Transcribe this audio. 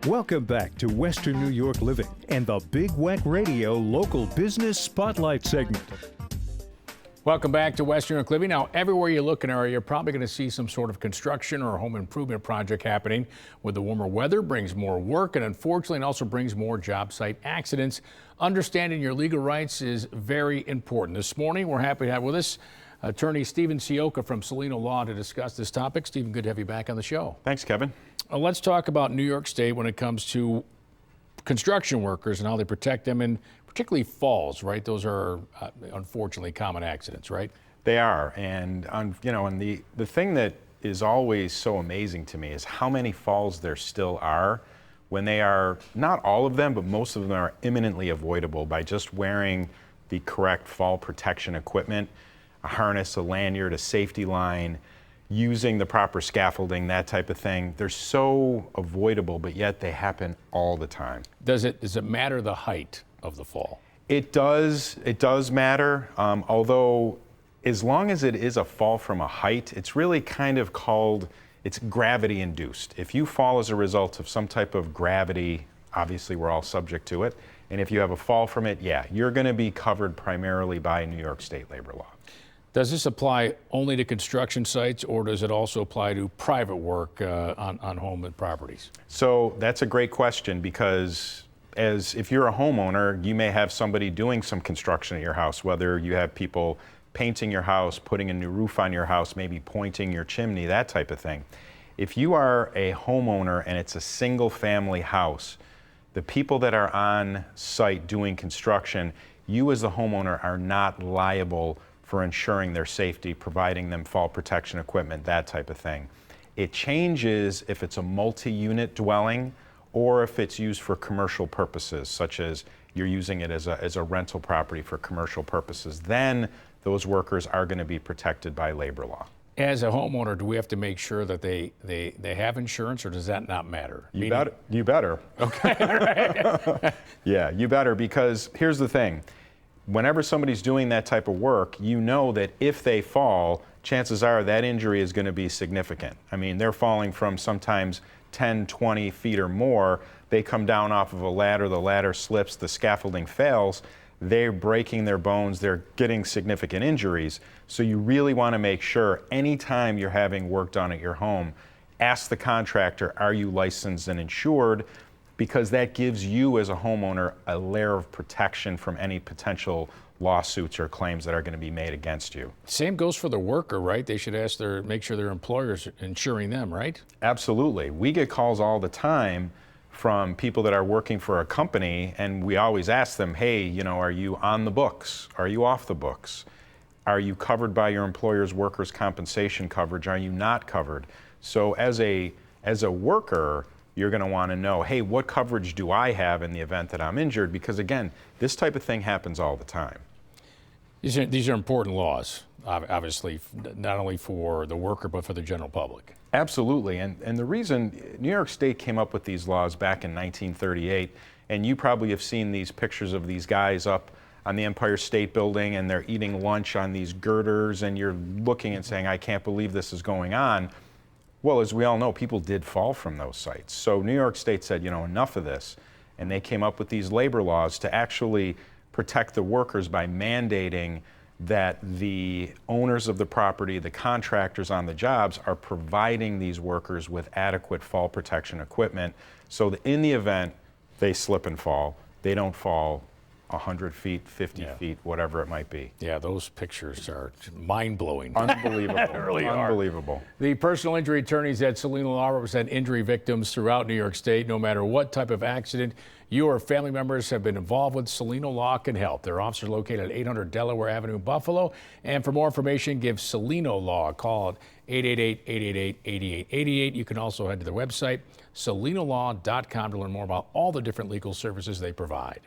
Welcome back to Western New York Living and the Big Wet Radio Local Business Spotlight segment. Welcome back to Western New York Living. Now, everywhere you look in an area, you're probably going to see some sort of construction or home improvement project happening. With the warmer weather brings more work and unfortunately it also brings more job site accidents. Understanding your legal rights is very important. This morning, we're happy to have with us attorney Stephen Ciocca from Cellino Law to discuss this topic. Stephen, good to have you back on the show. Thanks, Kevin. Let's talk about New York State when it comes to construction workers and how they protect them, and particularly falls, right? Those are unfortunately common accidents, right? They are, and and the thing that is always so amazing to me is how many falls there still are when they are, not all of them, but most of them are imminently avoidable by just wearing the correct fall protection equipment, a harness, a lanyard, a safety line, using the proper scaffolding, that type of thing. They're so avoidable, but yet they happen all the time. Does it matter the height of the fall? It does matter, although as long as it is a fall from a height, it's really kind of called, it's gravity induced. If you fall as a result of some type of gravity, obviously we're all subject to it, and if you have a fall from it, yeah, you're going to be covered primarily by New York State labor law. Does this apply only to construction sites, or does it also apply to private work on home and properties? So that's a great question, because if you're a homeowner, you may have somebody doing some construction at your house, whether you have people painting your house, putting a new roof on your house, maybe pointing your chimney, that type of thing. If you are a homeowner and it's a single family house, the people that are on site doing construction, you as the homeowner are not liable for ensuring their safety, providing them fall protection equipment, that type of thing. It changes if it's a multi-unit dwelling or if it's used for commercial purposes, such as you're using it as a rental property for commercial purposes. Then those workers are going to be protected by labor law. As a homeowner, do we have to make sure that they have insurance, or does that not matter? You better. Okay. All right. Yeah, you better, because here's the thing. Whenever somebody's doing that type of work, you know that if they fall, chances are that injury is going to be significant. I mean, they're falling from sometimes 10, 20 feet or more. They come down off of a ladder, the ladder slips, the scaffolding fails, they're breaking their bones, they're getting significant injuries. So you really want to make sure anytime you're having work done at your home, ask the contractor, are you licensed and insured? Because that gives you as a homeowner a layer of protection from any potential lawsuits or claims that are going to be made against you. Same goes for the worker, right? They should make sure their employer's insuring them, right? Absolutely. We get calls all the time from people that are working for a company, and we always ask them, hey, are you on the books? Are you off the books? Are you covered by your employer's workers' compensation coverage? Are you not covered? So as a worker, you're going to want to know, hey, what coverage do I have in the event that I'm injured? Because again, this type of thing happens all the time. These are important laws, obviously, not only for the worker, but for the general public. Absolutely. And the reason New York State came up with these laws back in 1938, and you probably have seen these pictures of these guys up on the Empire State Building, and they're eating lunch on these girders, and you're looking and saying, I can't believe this is going on. Well, as we all know, people did fall from those sites. So New York State said, enough of this. And they came up with these labor laws to actually protect the workers by mandating that the owners of the property, the contractors on the jobs, are providing these workers with adequate fall protection equipment so that in the event they slip and fall, they don't fall 100 feet, 50 feet, whatever it might be. Yeah, those pictures are mind-blowing. Unbelievable. They really Unbelievable. Are. The personal injury attorneys at Cellino Law represent injury victims throughout New York State. No matter what type of accident you or family members have been involved with, Cellino Law can help. Their office is located at 800 Delaware Avenue, Buffalo. And for more information, give Cellino Law a call at 888-888-8888. You can also head to their website, cellinolaw.com, to learn more about all the different legal services they provide.